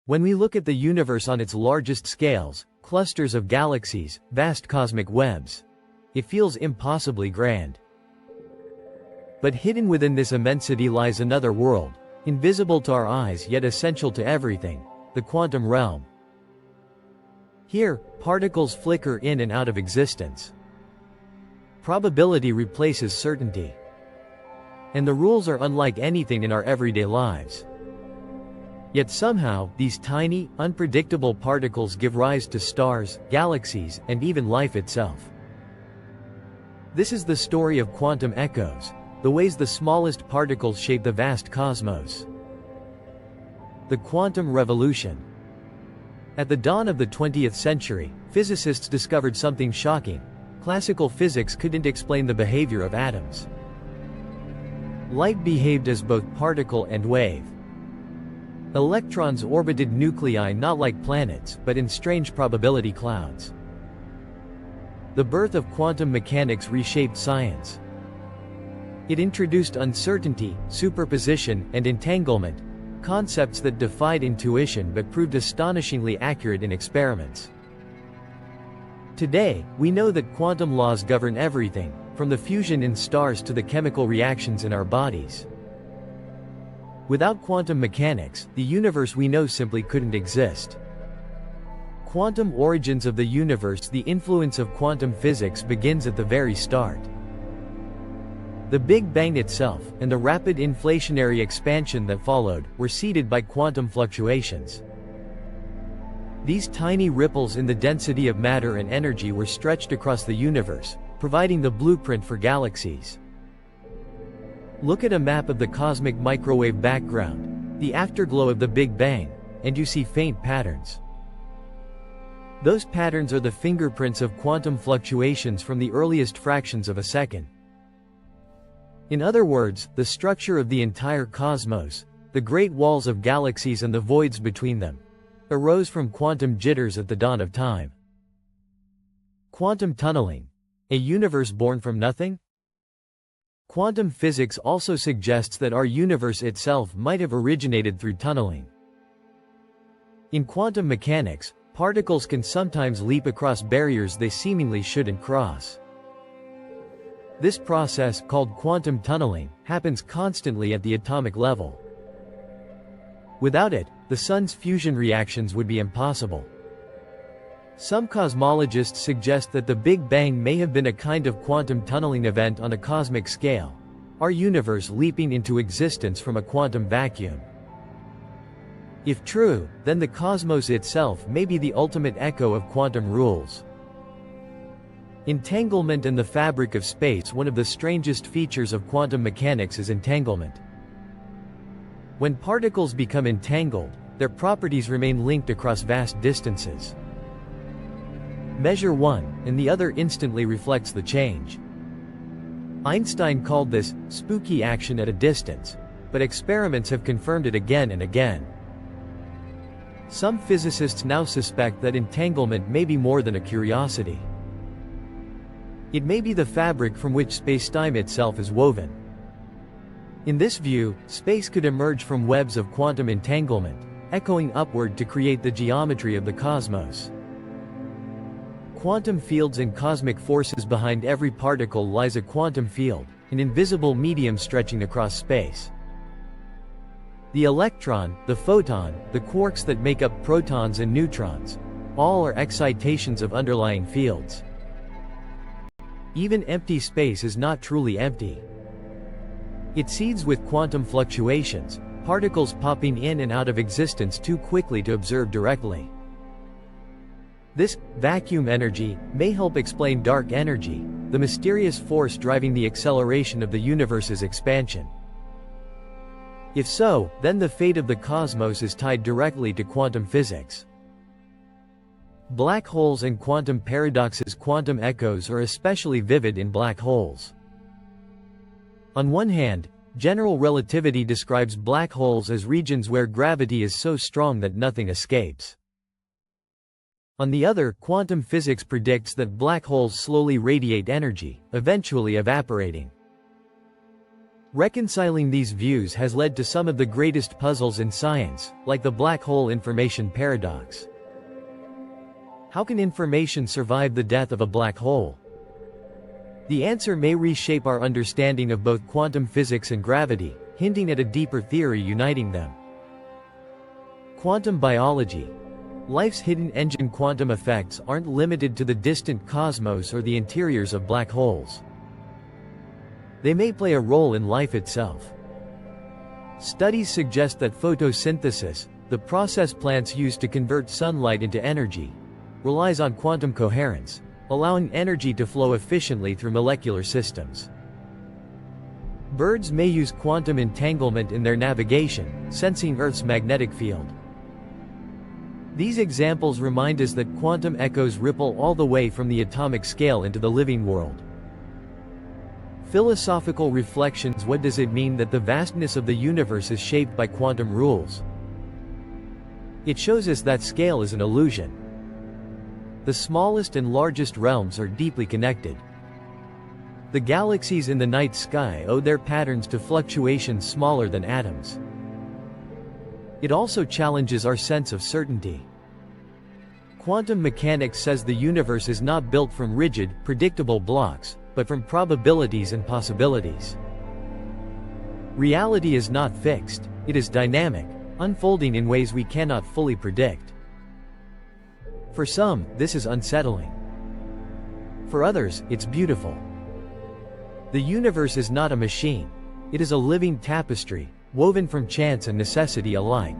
When we look at the universe on its largest scales, clusters of galaxies, vast cosmic webs, it feels impossibly grand. But hidden within this immensity lies another world, invisible to our eyes yet essential to everything, the quantum realm. Here, particles flicker in and out of existence. Probability replaces certainty. And the rules are unlike anything in our everyday lives. Yet somehow, these tiny, unpredictable particles give rise to stars, galaxies, and even life itself. This is the story of quantum echoes, the ways the smallest particles shape the vast cosmos. The quantum revolution. At the dawn of the 20th century, physicists discovered something shocking. Classical physics couldn't explain the behavior of atoms. Light behaved as both particle and wave. Electrons orbited nuclei not like planets, but in strange probability clouds. The birth of quantum mechanics reshaped science. It introduced uncertainty, superposition, and entanglement, concepts that defied intuition but proved astonishingly accurate in experiments. Today, we know that quantum laws govern everything, from the fusion in stars to the chemical reactions in our bodies. Without quantum mechanics, the universe we know simply couldn't exist. Quantum origins of the universe. The influence of quantum physics begins at the very start. The Big Bang itself, and the rapid inflationary expansion that followed, were seeded by quantum fluctuations. These tiny ripples in the density of matter and energy were stretched across the universe, providing the blueprint for galaxies. Look at a map of the cosmic microwave background, the afterglow of the Big Bang, and you see faint patterns. Those patterns are the fingerprints of quantum fluctuations from the earliest fractions of a second. In other words, the structure of the entire cosmos, the great walls of galaxies and the voids between them, arose from quantum jitters at the dawn of time. Quantum tunneling. A universe born from nothing? Quantum physics also suggests that our universe itself might have originated through tunneling. In quantum mechanics, particles can sometimes leap across barriers they seemingly shouldn't cross. This process, called quantum tunneling, happens constantly at the atomic level. Without it, the sun's fusion reactions would be impossible. Some cosmologists suggest that the Big Bang may have been a kind of quantum tunneling event on a cosmic scale, our universe leaping into existence from a quantum vacuum. If true, then the cosmos itself may be the ultimate echo of quantum rules. Entanglement in the fabric of space. One of the strangest features of quantum mechanics is entanglement. When particles become entangled, their properties remain linked across vast distances. Measure one, and the other instantly reflects the change. Einstein called this spooky action at a distance, but experiments have confirmed it again and again. Some physicists now suspect that entanglement may be more than a curiosity. It may be the fabric from which spacetime itself is woven. In this view, space could emerge from webs of quantum entanglement, echoing upward to create the geometry of the cosmos. Quantum fields and cosmic forces. Behind every particle lies a quantum field, an invisible medium stretching across space. The electron, the photon, the quarks that make up protons and neutrons, all are excitations of underlying fields. Even empty space is not truly empty. It seethes with quantum fluctuations, particles popping in and out of existence too quickly to observe directly. This vacuum energy may help explain dark energy, the mysterious force driving the acceleration of the universe's expansion. If so, then the fate of the cosmos is tied directly to quantum physics. Black holes and quantum paradoxes. Quantum echoes are especially vivid in black holes. On one hand, general relativity describes black holes as regions where gravity is so strong that nothing escapes. On the other, quantum physics predicts that black holes slowly radiate energy, eventually evaporating. Reconciling these views has led to some of the greatest puzzles in science, like the black hole information paradox. How can information survive the death of a black hole? The answer may reshape our understanding of both quantum physics and gravity, hinting at a deeper theory uniting them. Quantum biology. Life's hidden engine. Quantum effects aren't limited to the distant cosmos or the interiors of black holes. They may play a role in life itself. Studies suggest that photosynthesis, the process plants use to convert sunlight into energy, relies on quantum coherence, allowing energy to flow efficiently through molecular systems. Birds may use quantum entanglement in their navigation, sensing Earth's magnetic field. These examples remind us that quantum echoes ripple all the way from the atomic scale into the living world. Philosophical reflections. What does it mean that the vastness of the universe is shaped by quantum rules? It shows us that scale is an illusion. The smallest and largest realms are deeply connected. The galaxies in the night sky owe their patterns to fluctuations smaller than atoms. It also challenges our sense of certainty. Quantum mechanics says the universe is not built from rigid, predictable blocks, but from probabilities and possibilities. Reality is not fixed, it is dynamic, unfolding in ways we cannot fully predict. For some, this is unsettling. For others, it's beautiful. The universe is not a machine. It is a living tapestry, woven from chance and necessity alike.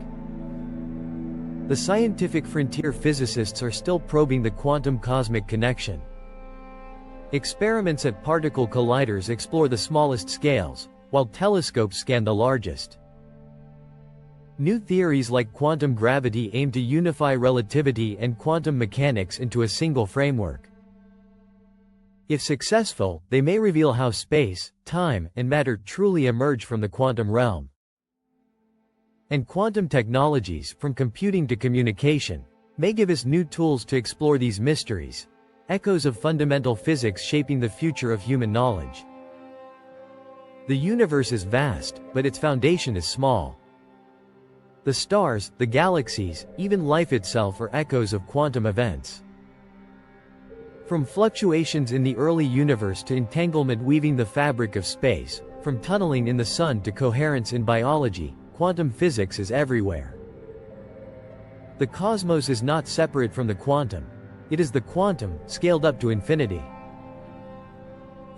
The scientific frontier. Physicists are still probing the quantum cosmic connection. Experiments at particle colliders explore the smallest scales, while telescopes scan the largest. New theories like quantum gravity aim to unify relativity and quantum mechanics into a single framework. If successful, they may reveal how space, time, and matter truly emerge from the quantum realm. And quantum technologies, from computing to communication, may give us new tools to explore these mysteries, echoes of fundamental physics shaping the future of human knowledge. The universe is vast, but its foundation is small. The stars, the galaxies, even life itself are echoes of quantum events. From fluctuations in the early universe to entanglement weaving the fabric of space, from tunneling in the sun to coherence in biology, quantum physics is everywhere. The cosmos is not separate from the quantum. It is the quantum, scaled up to infinity.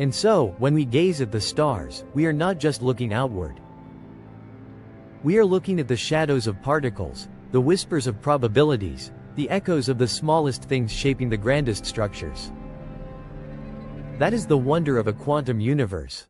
And so, when we gaze at the stars, we are not just looking outward. We are looking at the shadows of particles, the whispers of probabilities, the echoes of the smallest things shaping the grandest structures. That is the wonder of a quantum universe.